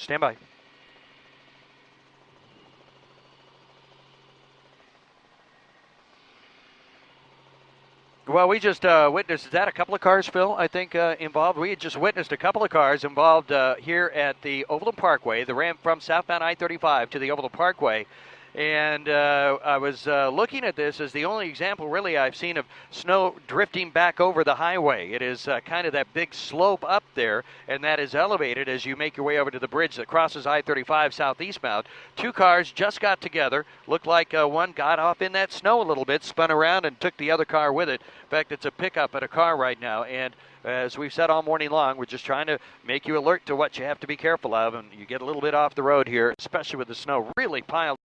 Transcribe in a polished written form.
Stand by. Well, we just witnessed, is that a couple of cars, Phil, I think, involved? We had just witnessed a couple of cars involved here at the Overland Parkway, the ramp from southbound I-35 to the Overland Parkway. And I was looking at this as the only example, really, I've seen of snow drifting back over the highway. It is kind of that big slope up there, and that is elevated as you make your way over to the bridge that crosses I-35 southeastbound. Two cars just got together. Looked like one got off in that snow a little bit, spun around, and took the other car with it. In fact, it's a pickup and a car right now. And as we've said all morning long, we're just trying to make you alert to what you have to be careful of. And you get a little bit off the road here, especially with the snow really piled